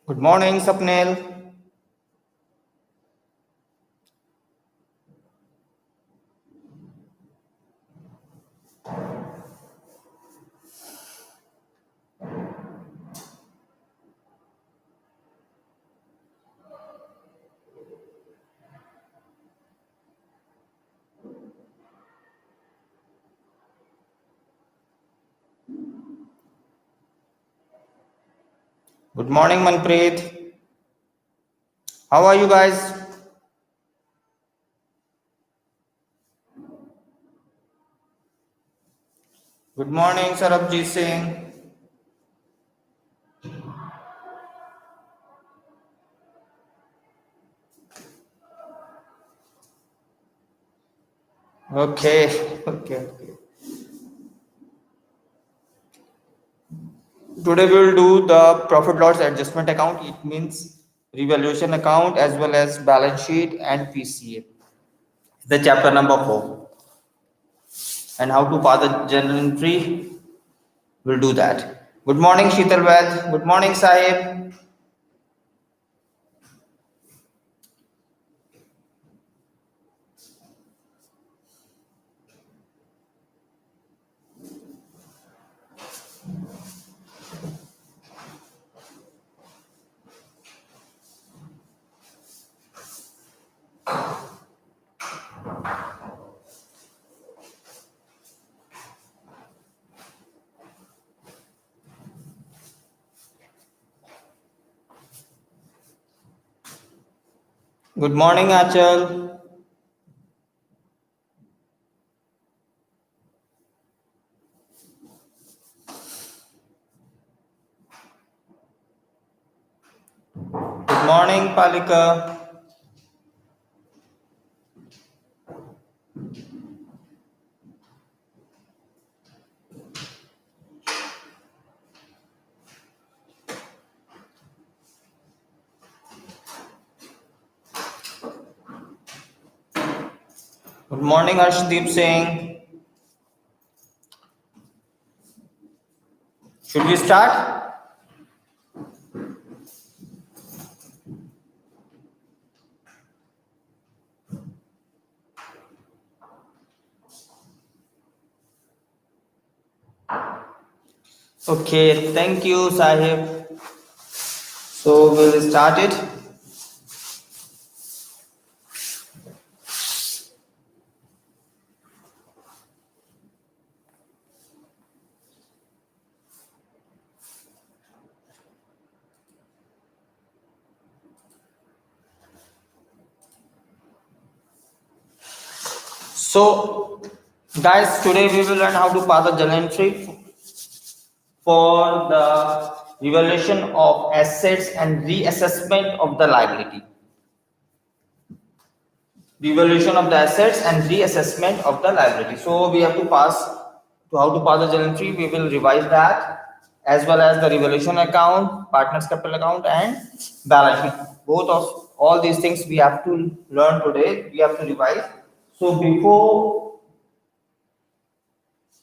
Good morning, Sapnil. Good morning, Manpreet. How are you guys? Good morning, Sarabjit Singh. Okay, okay. Today we will do the profit loss adjustment account. It means revaluation account as well as balance sheet and PCA. The chapter number 4. And how to pass the journal entry. We'll do that. Good morning, Sheetal Vaid. Good morning, Sahib. Good morning, Achal. Good morning, Palika. Good morning, Arshdeep Singh. Should we start? Okay, thank you, Sahib. So we'll start it. So, guys, today we will learn how to pass a journal entry for the revaluation of assets and reassessment of the liability. Revaluation of the assets and reassessment of the liability. So we have to pass to how to pass the journal entry. We will revise that as well as the revaluation account, partners capital account, and balance sheet. Both of all these things we have to learn today. We have to revise. So before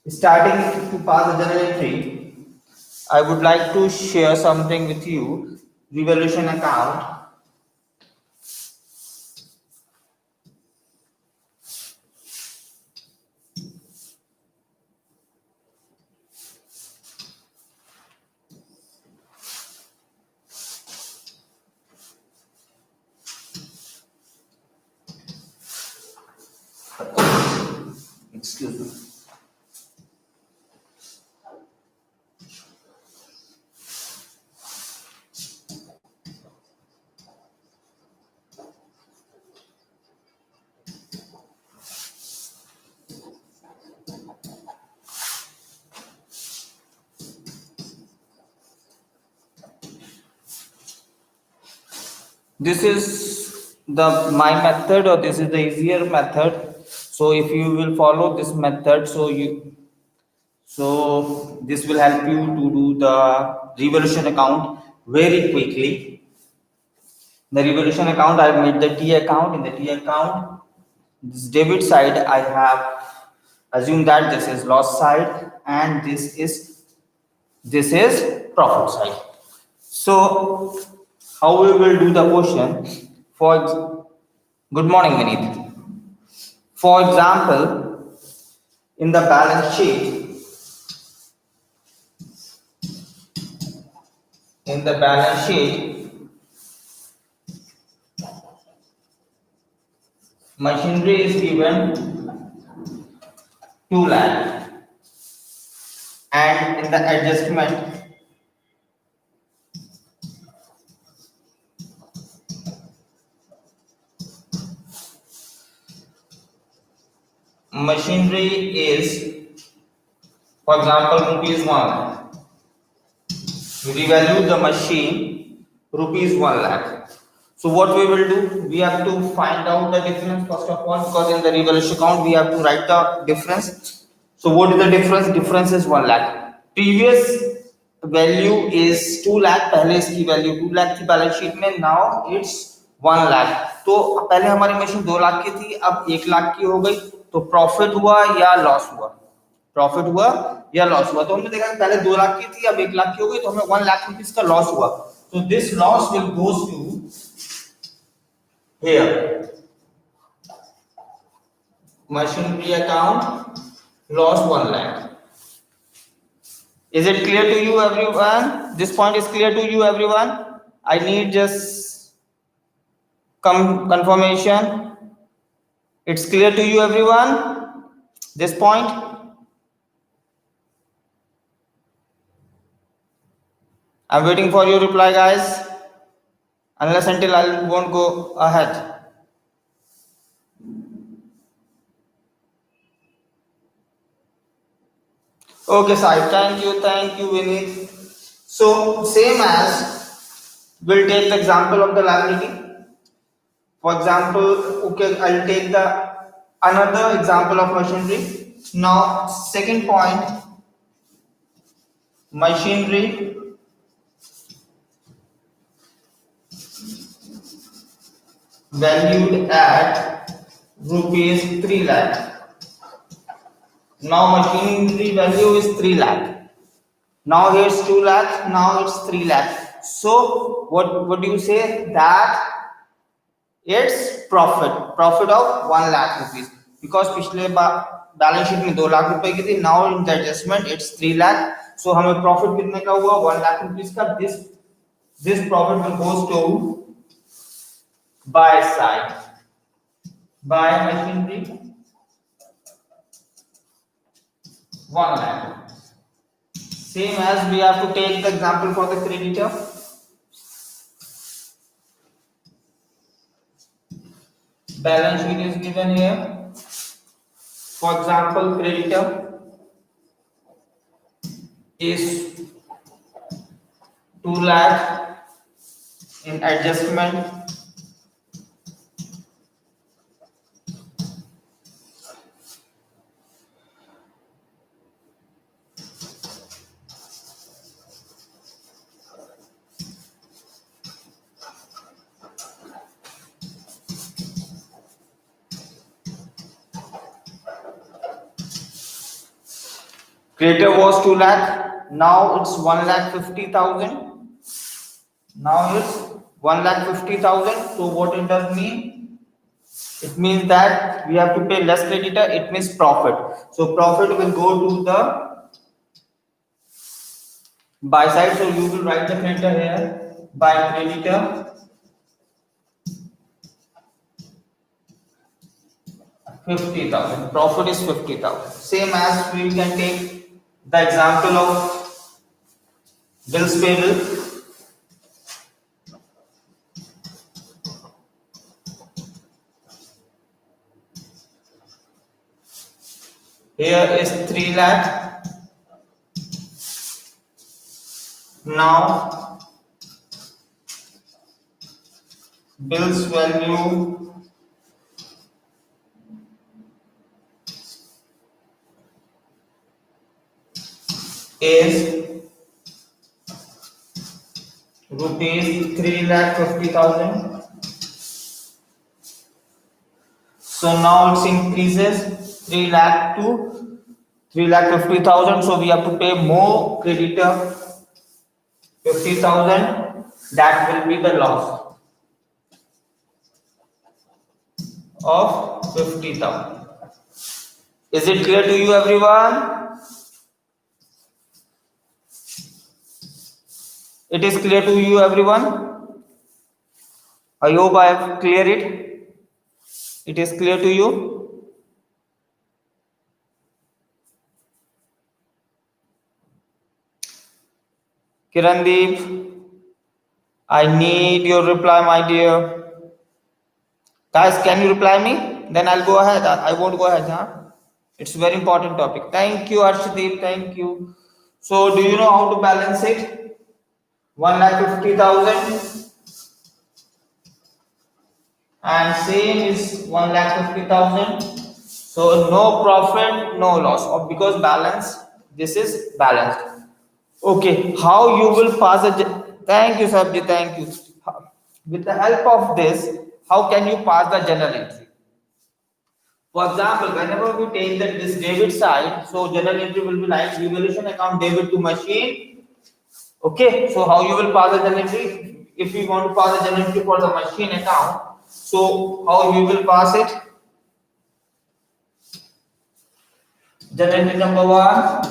starting to pass the journal entry, I would like to share something with you. Revaluation account. Excuse me. This is the my method, or this is the easier method. So if you will follow this method, so this will help you to do the revaluation account very quickly. The revaluation account, I have made the T account. In the T account, this debit side, I have assumed that this is loss side and this is profit side. So how we will do the question. Good morning, Vineet. For example, in the balance sheet, machinery is given 2 lakh, and in the adjustment, machinery is, for example, rupees 1 lakh. We revalue the machine rupees 1 lakh. So what we will do, we have to find out the difference first of all, because in the revaluation account we have to write the difference. So what is the difference? Difference is 1 lakh. Previous value is 2 lakh. पहले इसकी value 2 lakh थी balance sheet में. Now it's 1 lakh. तो पहले हमारी machine 2 lakh की थी, अब 1 लाख की हो गई. तो प्रॉफिट हुआ या लॉस हुआ? प्रॉफिट हुआ या लॉस हुआ? तो हमने देखा पहले 2 लाख की थी, अब 1 लाख की हो गई, तो हमें 1 लाख रुपीस का लॉस हुआ. तो this loss will goes to here machinery account, loss 1 lakh. Is it clear to you everyone? This point is clear to you everyone? I need just confirmation. It's clear to you everyone, this point? I'm waiting for your reply guys, unless until I won't go ahead. Okay, Sai, thank you, Vineet. So, same as, we'll take the example of the liability. For example, okay, I'll take the another example of machinery. Now, second point, machinery valued at rupees 3 lakh. Now machinery value is 3 lakh. Now here's 2 lakh. Now it's 3 lakh. So what do you say? That it's profit of 1 lakh rupees, because पिछले balance sheet में 2 लाख रुपए की थी. Now in the adjustment it's 3 lakh. So हमें profit कितने का हुआ? 1 lakh rupees का. This profit will goes to buy side, buy machinery 1 lakh. Same as we have to take the example for the creditor. Balance sheet is given here. For example, creditor is 2 lakh. In adjustment, creditor was 2 lakh. Now it's 1 lakh 50,000. Now it's 1 lakh 50,000. So what it does mean? It means that we have to pay less creditor. It means profit. So profit will go to the buy side. So you will write the creditor here. Buy creditor 50,000. Profit is 50,000. Same as we can take the example of bills payable. Here is 3 lakh. Now bills value is rupees 3,50,000. So now it increases 3 lakh to 3,50,000. So we have to pay more creditor 50,000. That will be the loss of 50,000. Is it clear to you, everyone? It is clear to you, everyone? I hope I have cleared it. It is clear to you? Kirandeep, I need your reply, my dear. Guys, can you reply me? Then I'll go ahead. I won't go ahead, huh? It's a very important topic. Thank you, Arshdeep. Thank you. So, do you know how to balance it? 1,50,000 and same is 1,50,000. So, no profit, no loss. Or because balance, this is balanced. Okay, how you will pass a. Thank you, Sabji. Thank you. With the help of this, how can you pass the journal entry? For example, whenever we take this debit side, so journal entry will be like revaluation account debit to machine. Okay, so how you will pass the journal entry? If we want to pass the journal entry for the machine account, so how you will pass it? Journal entry number 1,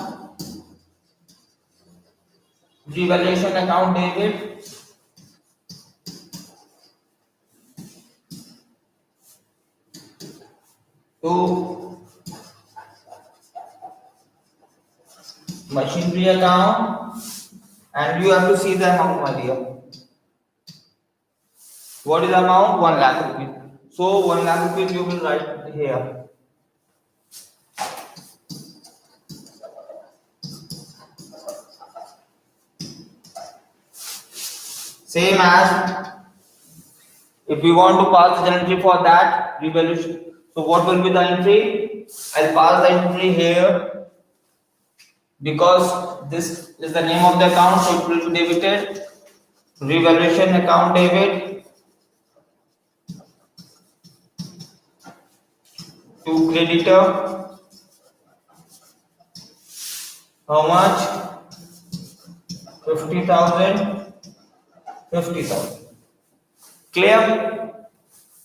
revaluation account debit to machinery account, and you have to see the amount, my dear. What is the amount? 1 lakh rupees. So 1 lakh rupees you will write here. Same as if we want to pass the entry for that revaluation. So what will be the entry? I'll pass the entry here because this is the name of the account, so it will be debited. Revaluation account debit to creditor. How much? 50,000. 50,000. Clear?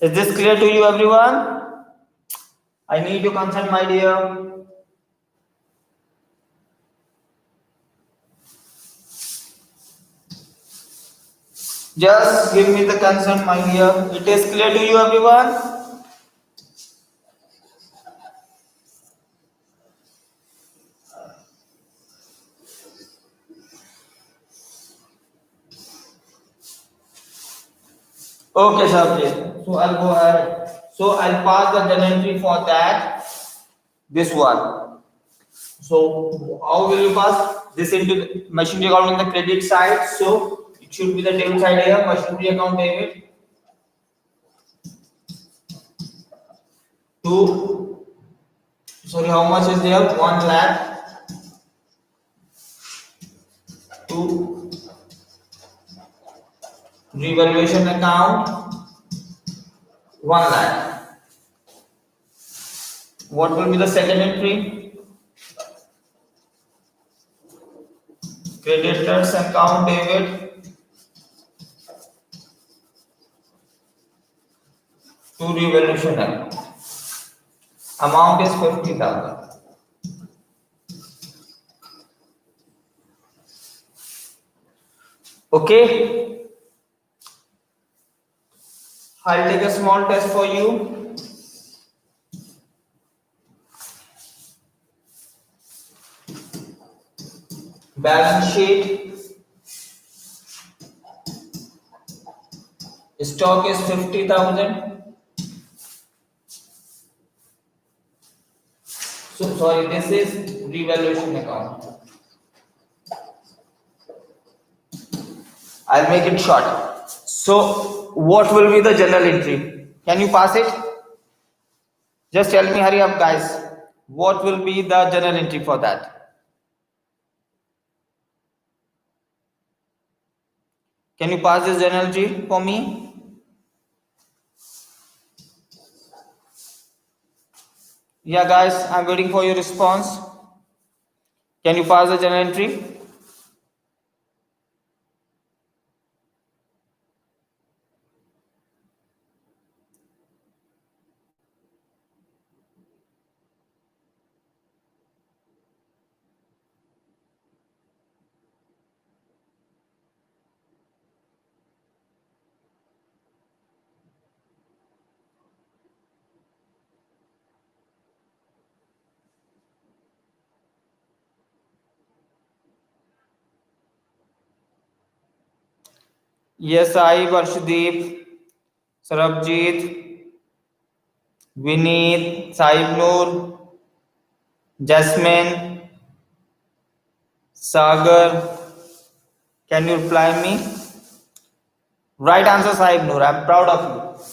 Is this clear to you, everyone? I need your consent, my dear. Just give me the consent, my dear. It is clear to you, everyone? Okay, subject. So I'll go ahead. So I'll pass the journal entry for that. This one. So how will you pass this into the machinery account in the credit side? So it should be the debit side here. Machinery account debit to. Sorry, how much is there? 1 lakh to revaluation account. 1 lakh. What will be the second entry? Creditors account debit to revaluation account. Amount is 50,000. Okay. I'll take a small test for you. Balance sheet. Stock is 50,000. So sorry, this is revaluation account. I'll make it short. So what will be the journal entry? Can you pass it? Just tell me, hurry up, guys. What will be the journal entry for that? Can you pass this journal entry for me? Yeah, guys, I'm waiting for your response. Can you pass the journal entry? Yes, I, Varshdeep, Sarabjit, Vineet, Saib Noor, Jasmine, Sagar. Can you reply me? Right answer, Saib Noor. I'm proud of you.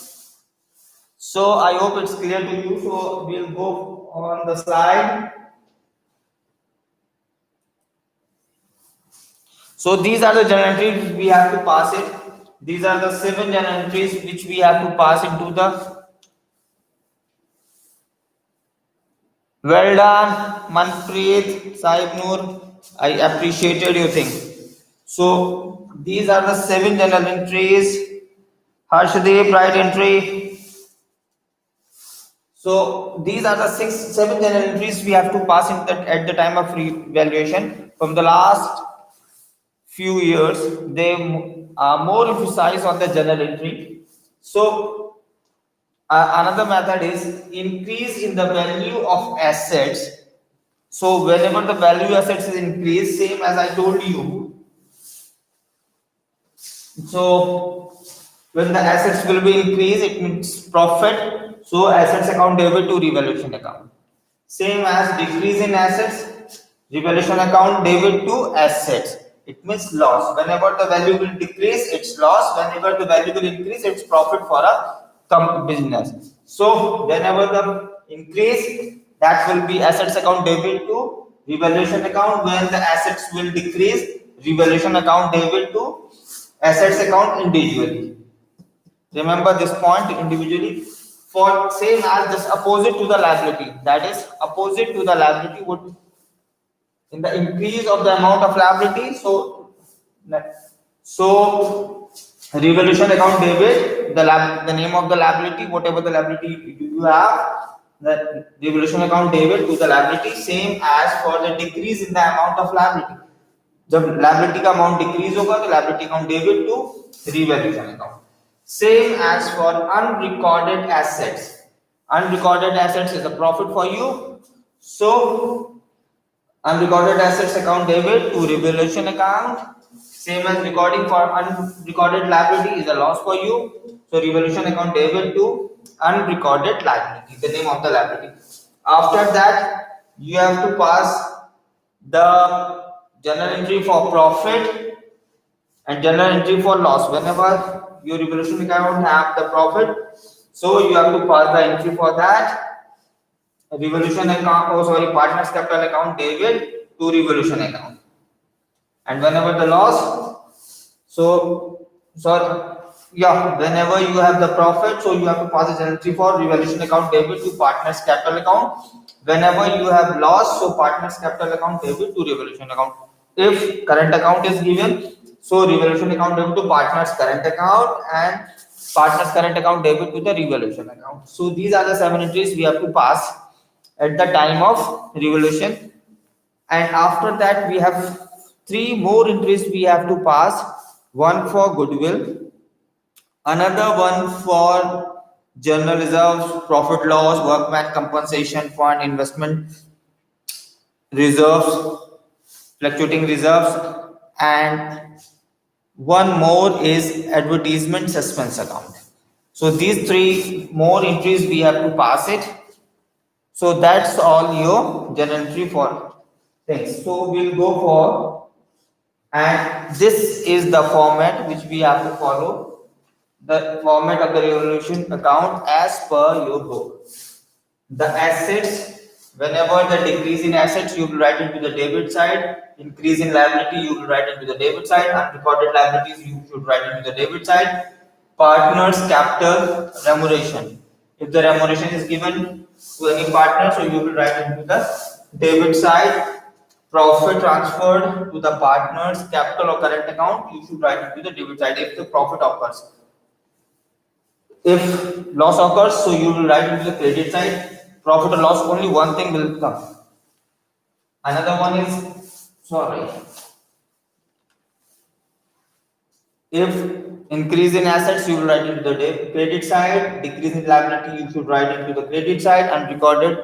So I hope it's clear to you. So we'll go on the slide. So these are the journal entries we have to pass it. These are the 7 journal entries which we have to pass into the. Well done, Manpreet, Saib Noor. I appreciated your thing. So these are the 7 journal entries. Harshdeep, right entry. So these are the 7 journal entries we have to pass in at the time of revaluation. From the last few years, they are more emphasized on the journal entry. So another method is increase in the value of assets. So whenever the value assets is increased, same as I told you. So when the assets will be increased, it means profit. So assets account debit to revaluation account. Same as decrease in assets, revaluation account debit to assets. It means loss. Whenever the value will decrease, it's loss. Whenever the value will increase, it's profit for a business. So whenever the increase, that will be assets account debit to revaluation account. When the assets will decrease, revaluation account debit to assets account individually. Remember this point individually. For same as this opposite to the liability, that is opposite to the liability would in the increase of the amount of liability. So revaluation account debit the name of the liability, whatever the liability you have, the revaluation account debit to the liability. Same as for the decrease in the amount of liability, जब liability का amount decrease होगा तो liability account debit to revaluation account. Same as for unrecorded assets. Unrecorded assets is a profit for you. So unrecorded assets account debit to revaluation account. Same as recording for unrecorded liability is a loss for you. So revaluation account debit to unrecorded liability, the name of the liability. After that, you have to pass the journal entry for profit and journal entry for loss. Whenever your revaluation account have the profit, so you have to pass the entry for that. Revaluation account, oh sorry, partners capital account debit to revaluation account. And whenever the loss, so sorry, yeah, whenever you have the profit, so you have to pass the journal entry for revaluation account debit to partners capital account. Whenever you have loss, so partners capital account debit to revaluation account. If current account is given, so revaluation account debit to partners current account and partners current account debit to the revaluation account. So these are the 7 entries we have to pass at the time of revaluation. And after that we have 3 more entries we have to pass. One for goodwill, another one for general reserves, profit loss, workman compensation fund, investment reserves, fluctuating reserves, and one more is advertisement suspense account. So these 3 more entries we have to pass it. So that's all your journal entry for things. So we'll go for, and this is the format which we have to follow. The format of the revaluation account as per your book. The assets, whenever the decrease in assets, you will write into the debit side. Increase in liability, you will write into the debit side. Unrecorded liabilities, you should write into the debit side. Partners capital remuneration. If the remuneration is given to any partner, so you will write into the debit side. Profit transferred to the partner's capital or current account, you should write into the debit side if the profit occurs. If loss occurs, so you will write into the credit side. Profit or loss, only one thing will come. Another one is, sorry, if increase in assets, you will write into the credit side. Decrease in liability, you should write into the credit side. Unrecorded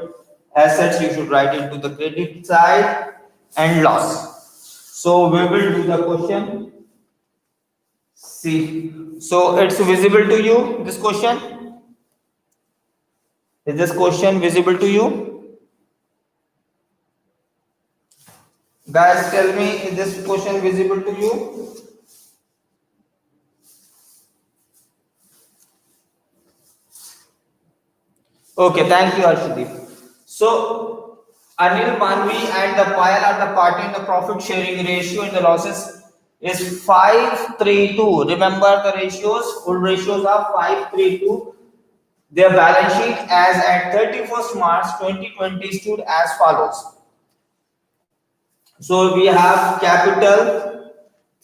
assets, you should write into the credit side. And loss. So we will do the question See, so it's visible to you, this question? Is this question visible to you? Guys, tell me, is this question visible to you? Okay, thank you, Arshdeep. So, Anil, Manvi, and the Payal are the party in the profit sharing ratio in the losses is 5:3:2. Remember the ratios? Old ratios are 5:3:2. Their balance sheet as at 31st March 2020 stood as follows. So we have capital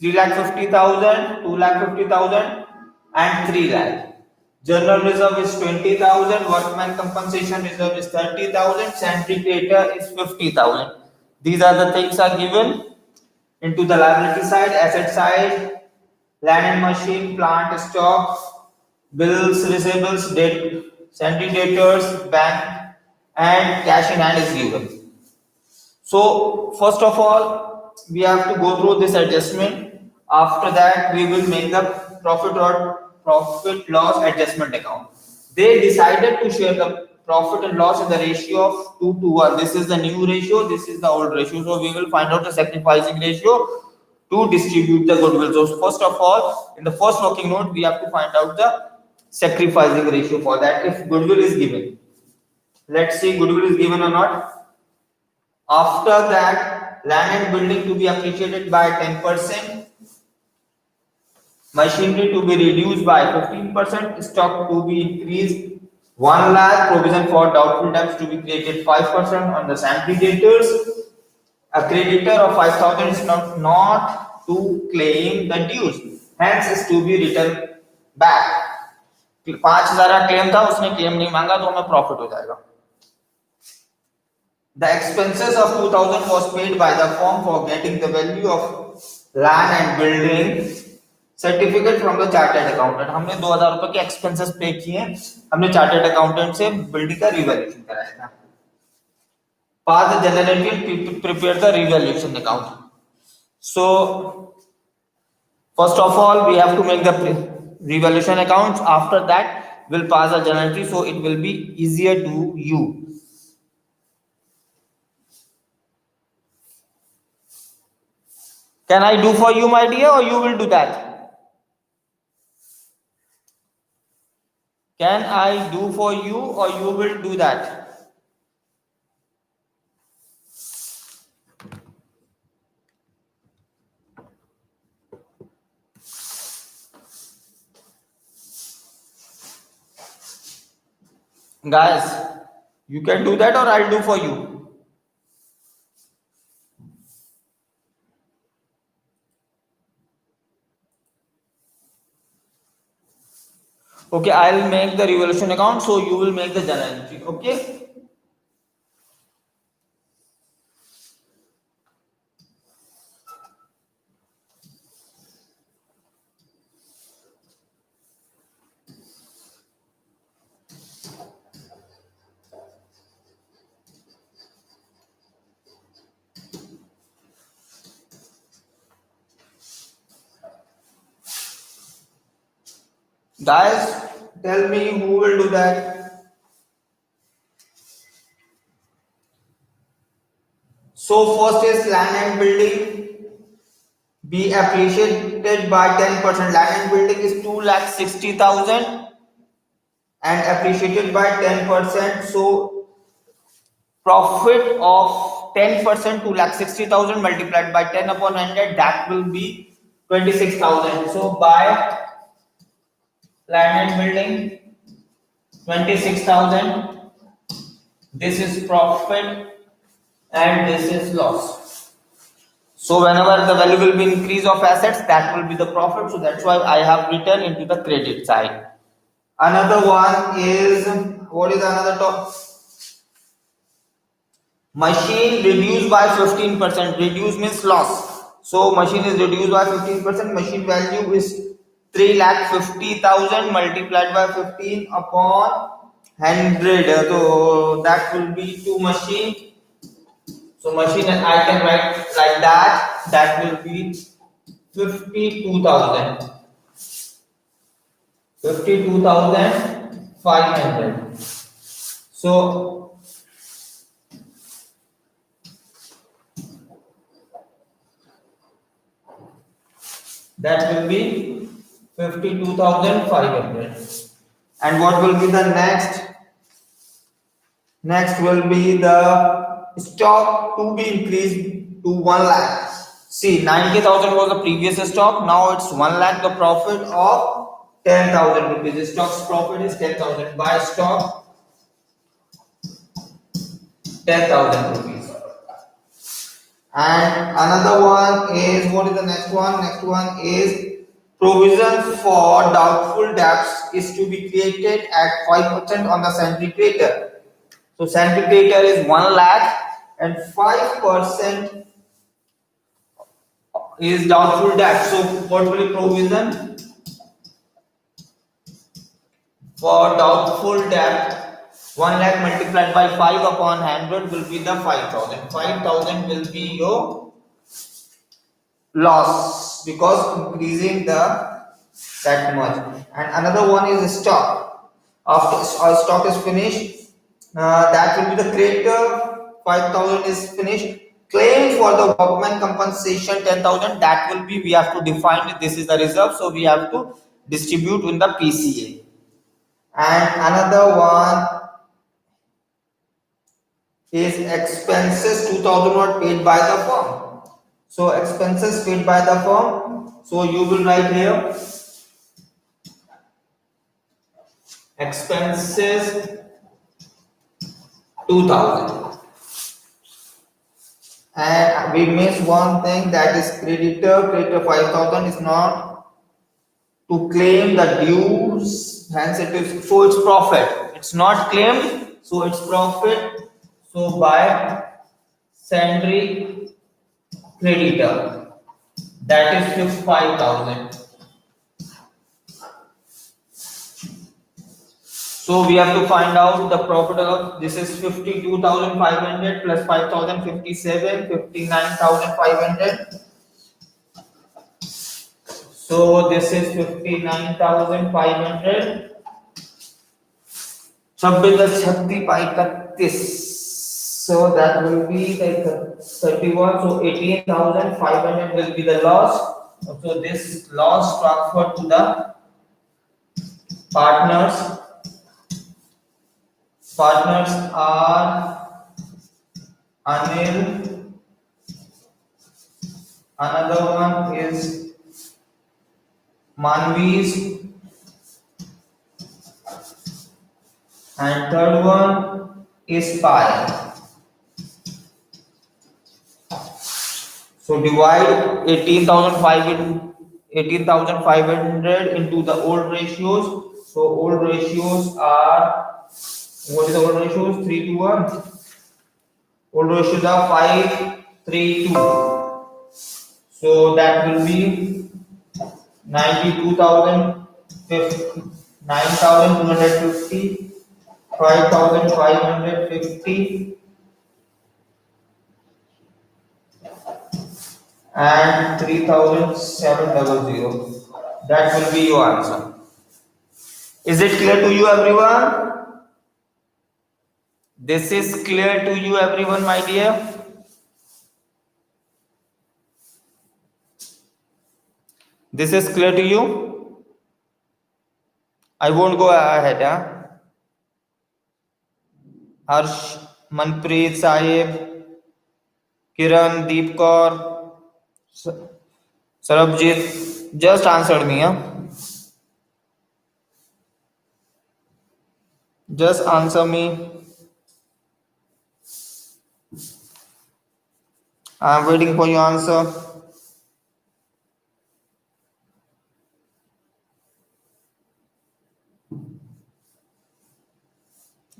3,50,000, 2,50,000, and 3 lakh. General reserve is 20,000, workman compensation reserve is 30,000, sentry creditor is 50,000. These are the things are given into the liability side, asset side, land and machine, plant, stock, bills, receivables, debt, sentry debtors, bank, and cash in hand is given. So first of all, we have to go through this adjustment. After that, we will make the profit or profit loss adjustment account. They decided to share the profit and loss in the ratio of 2 to 1. This is the new ratio, this is the old ratio. So we will find out the sacrificing ratio to distribute the goodwill. So first of all, in the first working note, we have to find out the sacrificing ratio for that if goodwill is given. Let's see goodwill is given or not. After that, land and building to be appreciated by 10%, machinery to be reduced by 15%, stock to be increased 1 lakh, provision for doubtful debts to be created 5% on the sentry debtors. A creditor of 5,000 is not to claim the dues, hence is to be returned back. 5,000 का claim था, उसने claim नहीं मांगा तो हमें profit हो जाएगा. The expenses of 2,000 was paid by the firm for getting the value of land and building certificate from the chartered accountant. हमने 2,000 रुपए के expenses पे किए, हमने chartered accountant से building का revaluation कराया था. Pass the general entry and prepare the revaluation account. So first of all, we have to make the revaluation accounts. After that, we'll pass the general entry, so it will be easier to you. Can I do for you, my dear, or you will do that? Can I do for you, or you will do that? Guys, you can do that, or I'll do for you. Okay, I'll make the revaluation account, so you will make the journal entry. Okay. Guys, tell me who will do that. So first is land and building be appreciated by 10%. Land and building is 2,60,000 and appreciated by 10%. So profit of 10%, 2,60,000 multiplied by 10 upon 100, that will be 26,000. So by land and building 26,000, this is profit and this is loss. So whenever the value will be increase of assets, that will be the profit. So that's why I have written into the credit side. Another one is, what is another top? Machine reduced by 15%. Reduce means loss. So machine is reduced by 15%. Machine value is 3,50,000 multiplied by 15 upon 100. So that will be 2 machine. So machine I can write like that. That will be 52,000. 52,500. So that will be 52,500. And what will be the next? Next will be the stock to be increased to 1 lakh. See, 90,000 was the previous stock. Now it's 1 lakh. The profit of 10,000 rupees. Stock's profit is 10,000. Buy stock 10,000 rupees. And another one is, what is the next one? Next one is provision for doubtful debts is to be created at 5% on the sentry crater. So sentry crater is 1 lakh and 5% is doubtful debt. So what will be provision for doubtful debt? 1 lakh multiplied by 5 upon 100 will be the 5,000. 5,000 will be your loss because increasing the that much. And another one is stock. After our stock is finished, that will be the crater. 5,000 is finished. Claim for the workman compensation 10,000. That will be, we have to define it. This is the reserve, so we have to distribute in the PCA. And another one is expenses 2,000 were paid by the firm. So expenses paid by the firm. So you will write here expenses 2,000. And we miss one thing, that is creditor. Creditor 5,000 is not to claim the dues. Hence it is, so it's profit. It's not claimed, so it's profit. So by sundry creditor, that is 5,000. So we have to find out the profit of this is 52,500 plus 5,000, 57, 59,500. So this is 59,500. 26 so that will be like 31. So 18,500 will be the loss. So this loss transferred to the partners. Partners are Anil. Another one is Manvis. And third one is pi. So divide 18,500 into the old ratios. So old ratios are, what is the old ratios? 3 to 1. Old ratios are 5, 3, 2. So that will be 92,000, 9,250, 5,550 and 3,700. That will be your answer. Is it clear to you, everyone? This is clear to you, everyone, my dear? This is clear to you? I won't go ahead. Harsh, Manpreet, Sahib, Kiran, Deepkar, Sarabjit, just answered me. Just answer me. I'm waiting for your answer.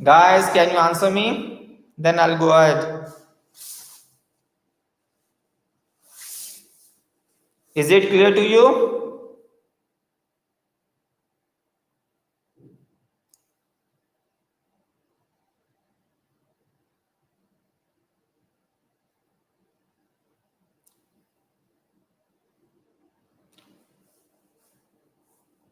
Guys, can you answer me? Then I'll go ahead. Is it clear to you?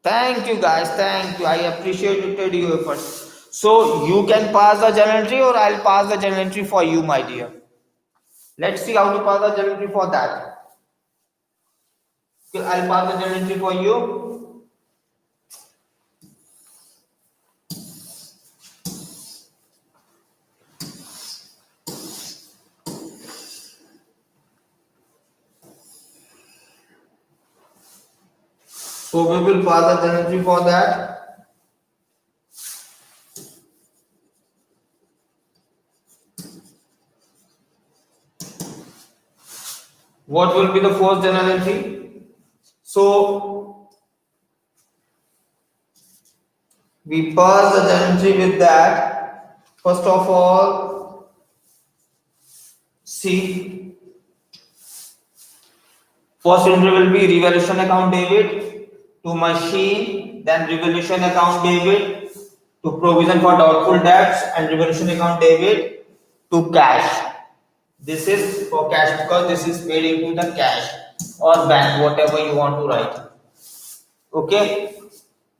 Thank you guys, thank you. I appreciated your efforts. So you can pass the journal entry or I'll pass the journal entry for you, my dear. Let's see how to pass the journal entry for that. Okay, I'll pass the journal entry for you. So we will pass the journal entry for that. What will be the first journal entry? So we pass the journal entry with that. First of all, see, first entry will be revaluation account debit to machine, then revaluation account debit to provision for doubtful debts, and revaluation account debit to cash. This is for cash because this is paid into the cash or bank, whatever you want to write. Okay.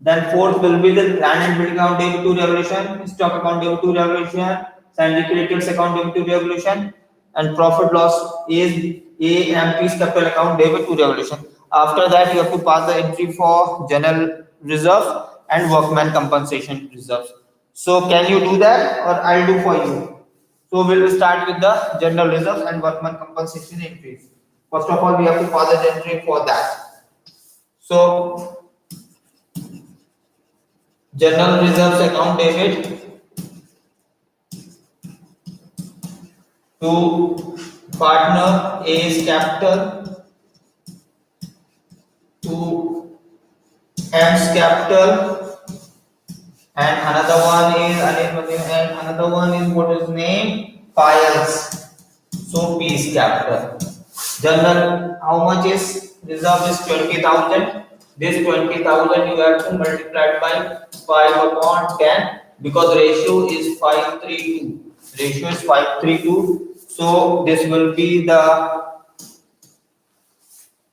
Then fourth will be the land and building account debit to revaluation, stock account debit to revaluation, scientific creditors account debit to revaluation, and profit loss is AMP's capital account debit to revaluation. After that, you have to pass the entry for general reserve and workman compensation reserves. So can you do that or I'll do for you? So we will start with the general reserve and workman compensation entries. First of all, we have to pass the entry for that. So general reserves account debit to partner A's capital to M's capital, and another one is what is name Piles. So P's capital. General, how much is reserve is 20,000. This 20,000 you have to multiply by 5 upon 10 because ratio is 5:3:2. Ratio is 5:3:2. So this will be the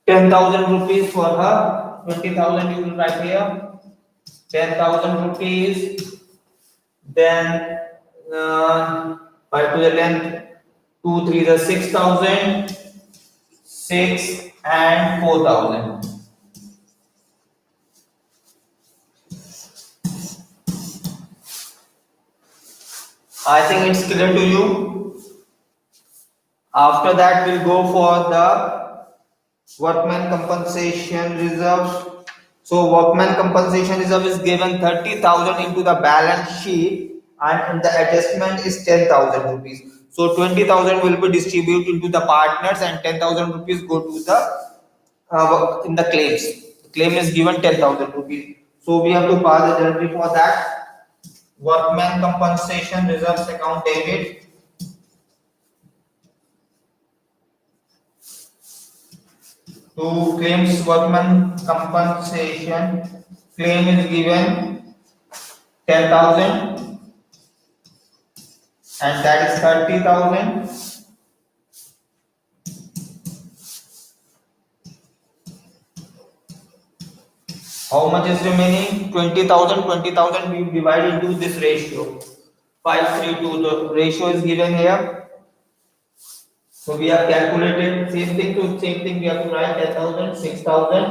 10,000 rupees for her. 20,000 you will write here. 10,000 rupees. Then 5 to the 10, 2, 3 the 6,000. 6 and 4,000. I think it's clear to you. After that, we'll go for the workman compensation reserve. So workman compensation reserve is given 30,000 into the balance sheet, and the adjustment is 10,000 rupees. So 20,000 will be distributed into the partners, and 10,000 rupees go to the in the claims. The claim is given 10,000 rupees. So we have to pass the entry for that. Workman compensation reserves account debit to claims workman compensation. Claim is given 10,000 and that is 30,000. How much is remaining? 20,000. 20,000 we divide into this ratio. 5:3:2. The ratio is given here. So we have calculated same thing we have to write 10,000, 6,000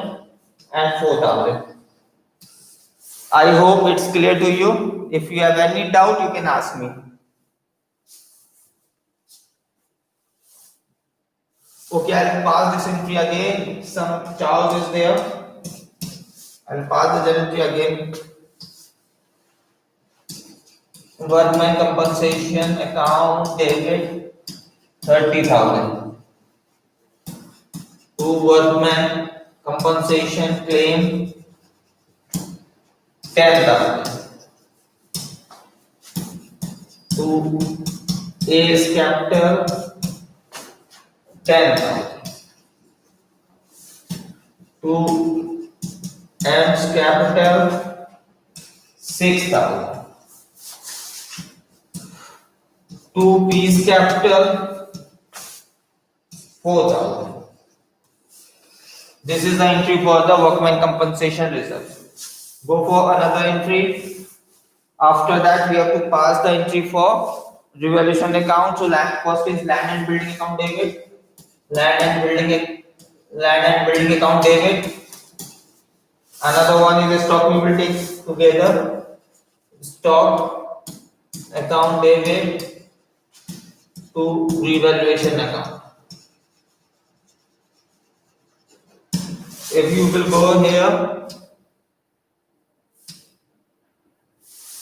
and 4,000. I hope it's clear to you. If you have any doubt, you can ask me. Okay, I'll pass this entry again. Some chaos is there. I'll pass the entry again. Workman compensation account debit 30,000 to workman compensation claim 10,000 to A's capital 10,000 to M's capital 6,000 to P's capital 4,000. This is the entry for the workman compensation reserve. Go for another entry. After that, we have to pass the entry for revaluation account. So first is land and building account debit. Land and building land and building account debit. Another one is stock. We will take together. Stock account debit to revaluation account. If you will go here,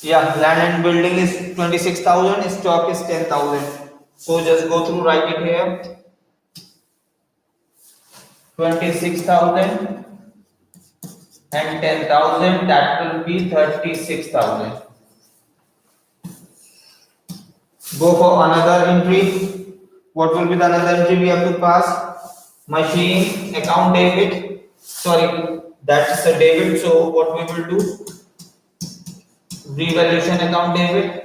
yeah, land and building is 26,000, stock is 10,000. So just go through, write it here. 26,000 and 10,000, that will be 36,000. Go for another entry. What will be the another entry we have to pass? Machine account debit. Sorry, that's a debit. So what we will do? Revaluation account debit.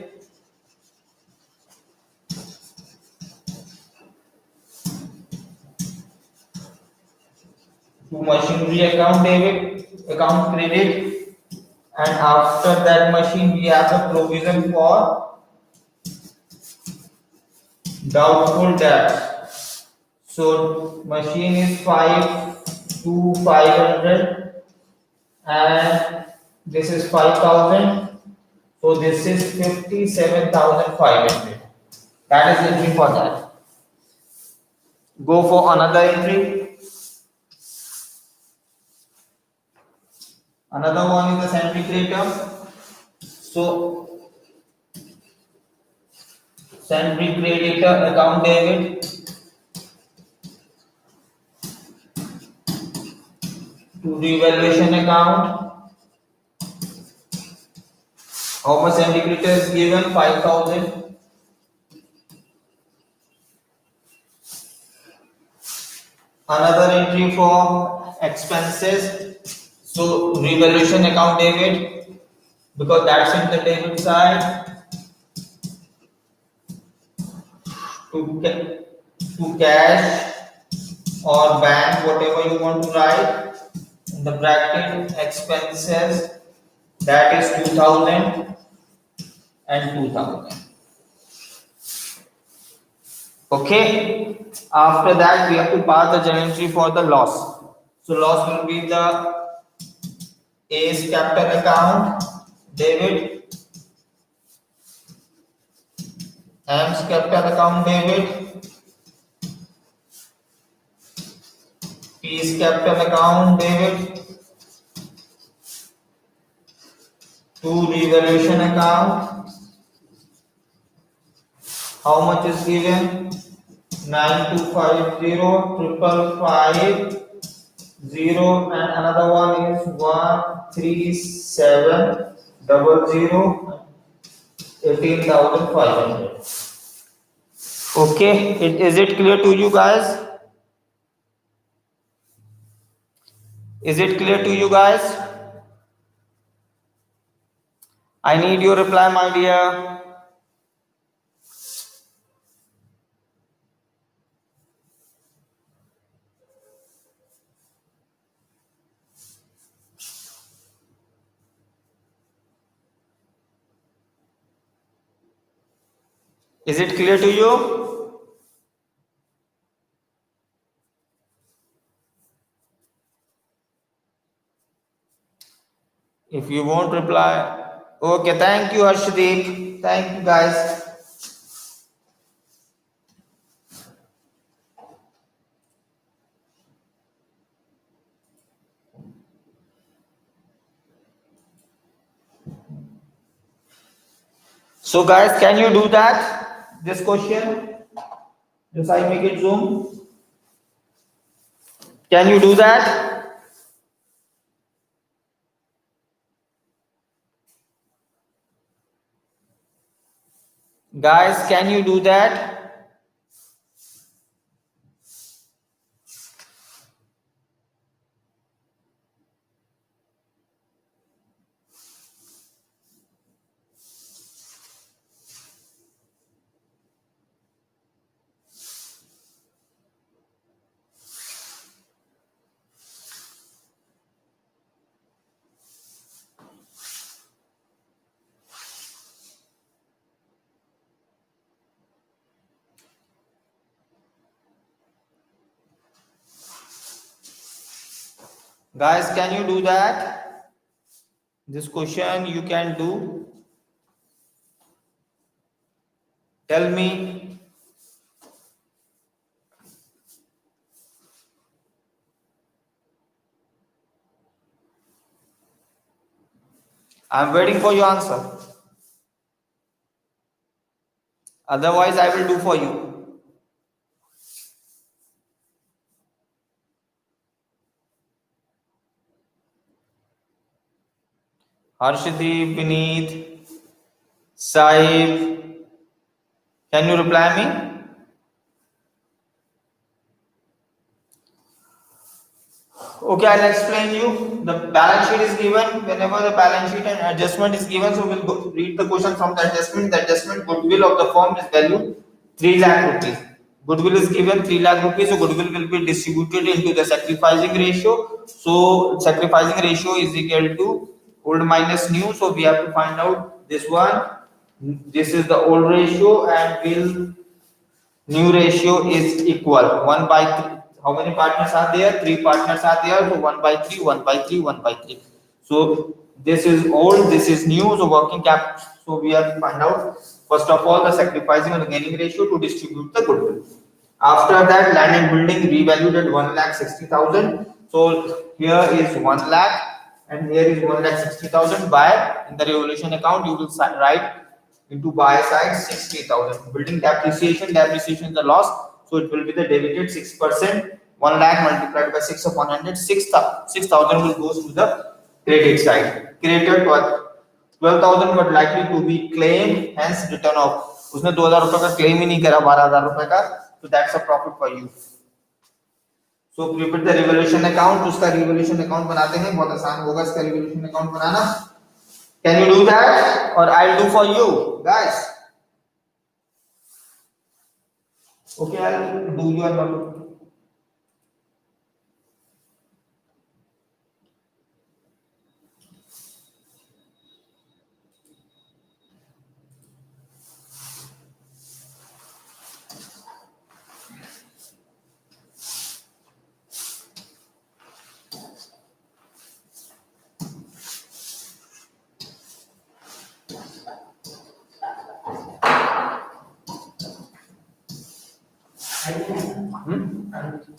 To machinery account debit, account credit, and after that machine we have the provision for doubtful debts. So machine is 5 to 500 and this is 5,000. So this is 57,500. That is entry for that. Go for another entry. Another one is the sundry creditor. So sundry creditor account debit to revaluation account. How much sundry creditor is given? 5,000. Another entry for expenses. So revaluation account debit, because that's in the debit side, to cash or bank, whatever you want to write. In the bracket expenses, that is 2,000 and 2,000. Okay. After that, we have to pass the journal entry for the loss. So loss will be the A's capital account debit, M's capital account debit, P's capital account debit to revaluation account. How much is given? 9250 555 and another one is 13700 18,500. Okay, is it clear to you guys? Is it clear to you guys? I need your reply, my dear. Is it clear to you? If you won't reply, okay, thank you, Harshdeep. Thank you, guys. So, guys, can you do that? This question? Just I make it zoom. Can you do that? Guys, can you do that? Guys, can you do that? This question you can do. Tell me. I'm waiting for your answer. Otherwise, I will do for you. Harshdeep, Vineet, Saib, can you reply me? Okay, I'll explain you. The balance sheet is given. Whenever the balance sheet and adjustment is given, so we'll read the question from the adjustment. The adjustment goodwill of the firm is valued 3 lakh rupees. Goodwill is given 3 lakh rupees, so goodwill will be distributed into the sacrificing ratio. So sacrificing ratio is equal to old minus new. So we have to find out this one. This is the old ratio, and will new ratio is equal 1 by 3. How many partners are there? 3 partners are there. So 1 by 3, 1 by 3, 1 by 3. So this is old, this is new. So working cap. So we have to find out first of all the sacrificing and the gaining ratio to distribute the goodwill. After that, land and building revalued at 1,60,000. So here is 1 lakh and here is 1,60,000. By in the revaluation account, you will write into buy side 60,000. Building depreciation, depreciation is the loss, so it will be the debited 6%. 1 lakh multiplied by 6 of 100, 6,000 will go to the credit side. Credited 12,000 but likely to be claimed, hence return off. उसने 2,000 रुपए का claim ही नहीं करा 12,000 रुपए का, so that's a profit for you. So prepare the revaluation account. उसका revaluation account बनाते हैं, बहुत आसान होगा इसका revaluation account banana. Can you do that or I'll do for you, guys? Okay, I'll do your number.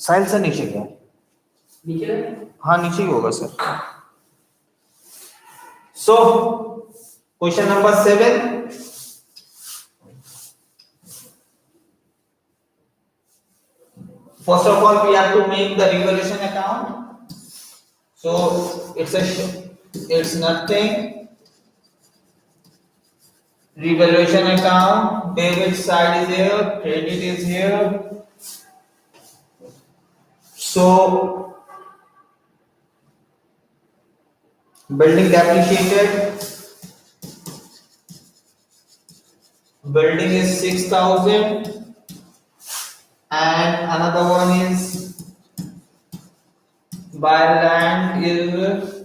साइल से नीचे गया नीचे हाँ नीचे ही होगा sir so question number 7 first of all we have to make the revaluation account so it's nothing revaluation account debit side is here credit is here. So building depreciated, building is 6,000 and another one is buy land is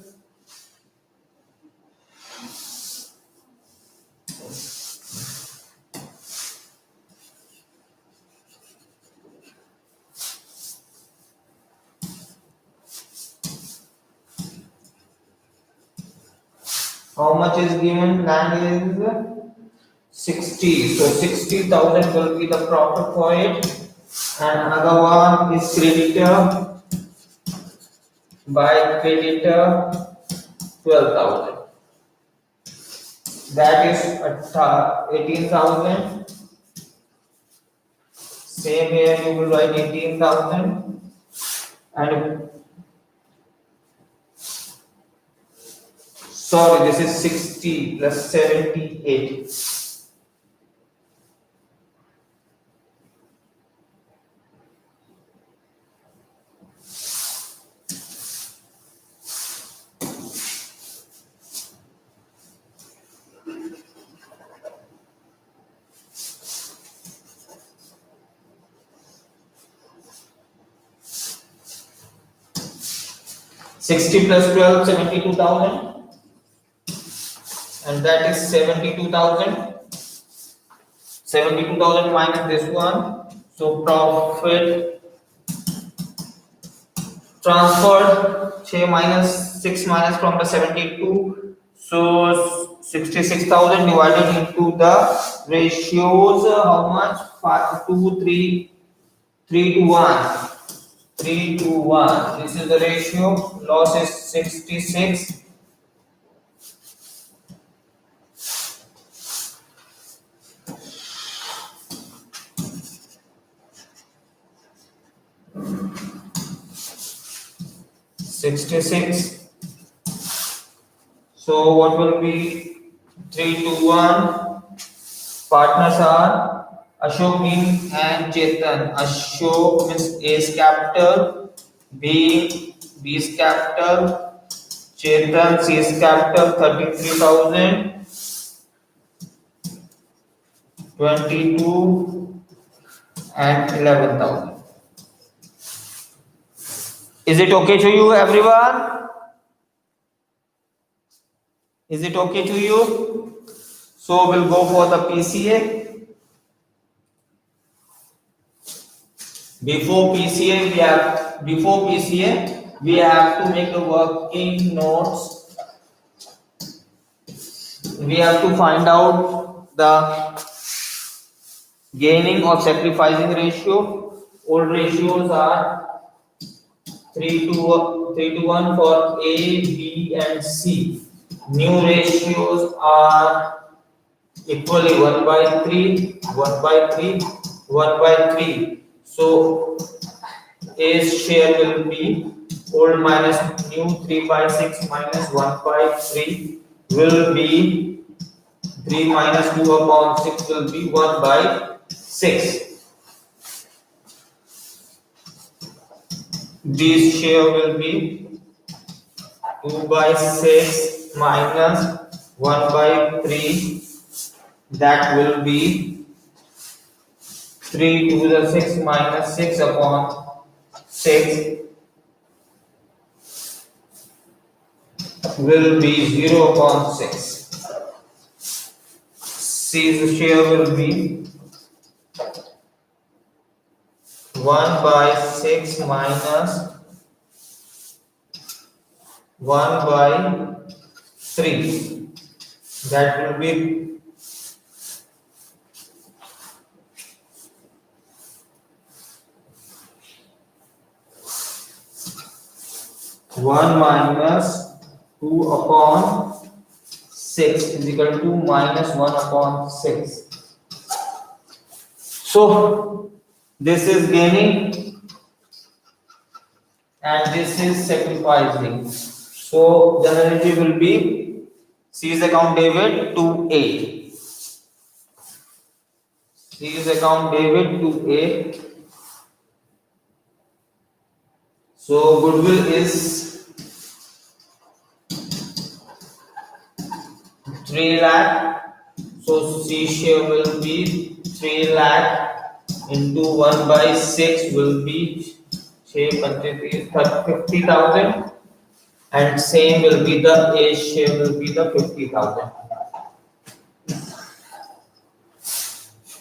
how much is given? Land is 60. So 60,000 will be the profit for it. And another one is creditor. By creditor 12,000. That is 18,000. Same here you will write 18,000. And sorry, this is 60 plus 78. Sixty plus 12, 72,000. And that is 72,000. 72,000 minus this one. So profit. transferred 6 minus from the 72, so 66,000 divided into the ratios, how much? 5 2 3 3 to 1, 3 to 1. This is the ratio. Loss is 66. So what will be 3 to 1? Partners are Ashok and Chetan. Ashok means A is capital, B is capital, Chetan C is capital, 33,000, 22 and 11,000. Is it okay to you, everyone? Is it okay to you? So we'll go for the PCA. Before PCA, we have to make the working notes. We have to find out the gaining or sacrificing ratio. Old ratios are 3 to 1 for A, B, and C. New ratios are equally 1 by 3, 1 by 3, 1 by 3. So A's share will be old minus new, 3 by 6 minus 1 by 3 will be 3 minus 2 upon 6 will be 1 by 6. B's share will be 2 by 6 minus 1 by 3. That will be 3 to the 6 minus 6 upon 6 will be 0 upon 6. C's share will be 1 by 6 minus 1 by 3. That will be 1 minus 2 upon 6 is equal to minus 1 upon 6. So this is gaining and this is sacrificing. So generally will be C's account debit to A. C's account debit to A. So goodwill is 3 lakh. So C share will be 3 lakh into 1 by 6 will be 50,000, and same will be the A share will be the 50,000.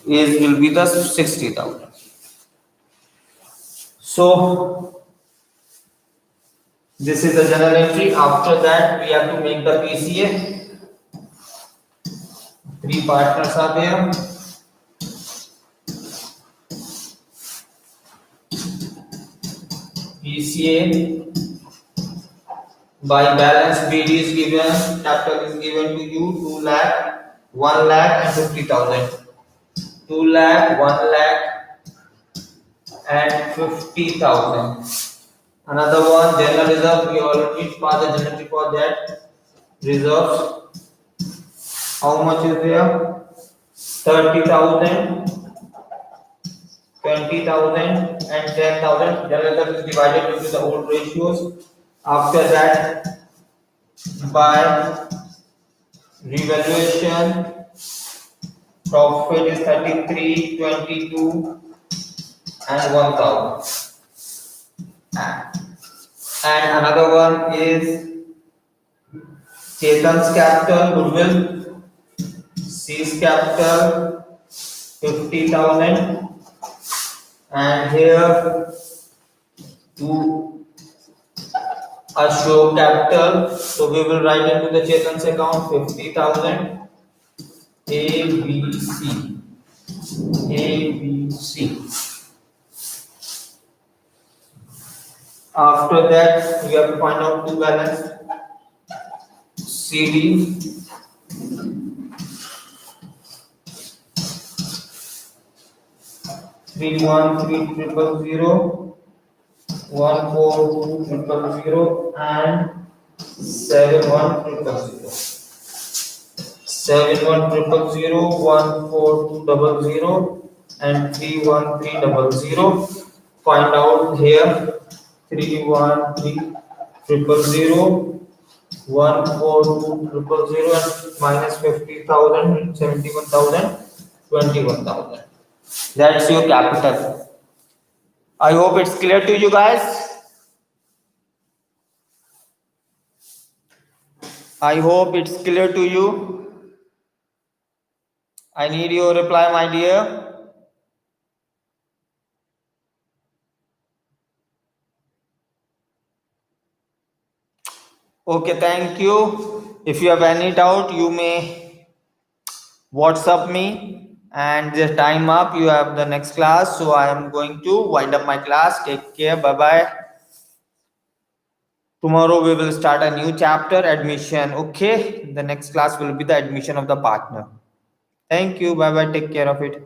A's will be the 60,000. So this is the journal entry. After that, we have to make the PCA. 3 partners are there. PCA by balance BD is given, capital is given to you 2 lakh, 1 lakh and 50,000. 2 lakh, 1 lakh and 50,000. Another one, general reserve, we already passed the general entry for that. Reserves, how much is there? 30,000, 20,000 and 10,000. General reserve is divided into the old ratios. After that, by revaluation, profit is 33, 22 and 1,000. And another one is Chetan's capital, goodwill, C's capital 50,000, and here 2 Ashok capital. So we will write into the Chetan's account 50,000 ABC. ABC. After that, we have to find out two balance. CD 313000, 142000 and 71000. 71000, 14200 and 31300. Find out here 313000, 14200 and minus 50,000, 71,000, 21,000. That's your capital. I hope it's clear to you guys. I hope it's clear to you. I need your reply, my dear. Okay, thank you. If you have any doubt, you may WhatsApp me. And the time up, you have the next class. So I am going to wind up my class. Take care. Bye bye. Tomorrow we will start a new chapter, admission. Okay. The next class will be the admission of the partner. Thank you. Bye bye. Take care of it.